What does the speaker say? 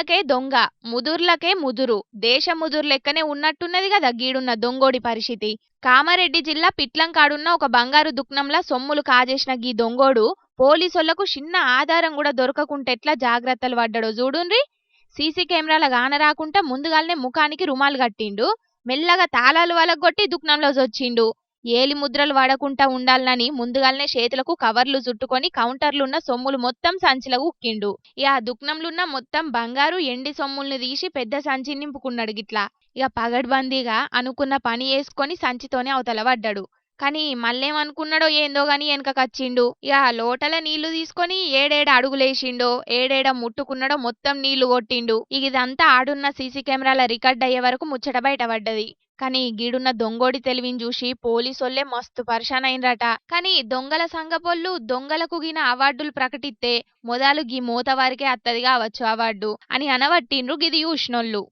చిన్నోళ్ళకే దొంగ, ముదుర్లకే ముదురు, దేశ ముదురు లెక్కనే ఉన్నట్టున్నది కదా గీడున్న దొంగోడి పరిస్థితి. కామారెడ్డి జిల్లా పిట్లంకాడున్న ఒక బంగారు దుకాణంలో సొమ్ములు కాజేసిన గీ దొంగోడు పోలీసోళ్లకు చిన్న ఆధారం కూడా దొరకకుంటెట్లా జాగ్రత్తలు పడ్డాడో చూడుండ్రి. సీసీ కెమెరాల గానరాకుంటా ముందుగాల్నే ముఖానికి రుమాలు కట్టిండు. మెల్లగా తాళాలు వలగొట్టి దుకాణంలో వచ్చిండు. ఏలి ముద్రలు పడకుండా ఉండాలని ముందుగాల్నే చేతులకు కవర్లు చుట్టుకొని కౌంటర్లున్న సొమ్ములు మొత్తం సంచిలో ఉక్కిండు. ఇక ఆ దుకాణంలున్న మొత్తం బంగారు ఎండి సొమ్ముల్ని తీసి పెద్ద సంచి నింపుకున్నాడు గిట్లా. ఇక పగడ్బందీగా అనుకున్న పని వేసుకొని సంచితోనే అవతల పడ్డాడు. కానీ మళ్ళేమనుకున్నాడో ఏందో గాని వెనకకచ్చిండు. ఇక లోటల నీళ్లు తీసుకొని ఏడేడ అడుగులేసిండో, ఏడేడ ముట్టుకున్నాడో మొత్తం నీళ్లు కొట్టిండు. ఇక ఇదంతా ఆడున్న సీసీ కెమెరాల రికార్డ్ అయ్యే వరకు ముచ్చట బయటపడ్డది. కానీ గీడున్న దొంగోడి తెలివిని చూసి పోలీసోళ్లే మస్తు పరిశాన్ అయినరట. కానీ దొంగల సంఘపోళ్ళు దొంగలకు గిన అవార్డులు ప్రకటిస్తే మొదలు గీ మోతవారికే అత్తది కావచ్చు అవార్డు అని అనవట్టిండ్రు గిది చూసినోళ్ళు.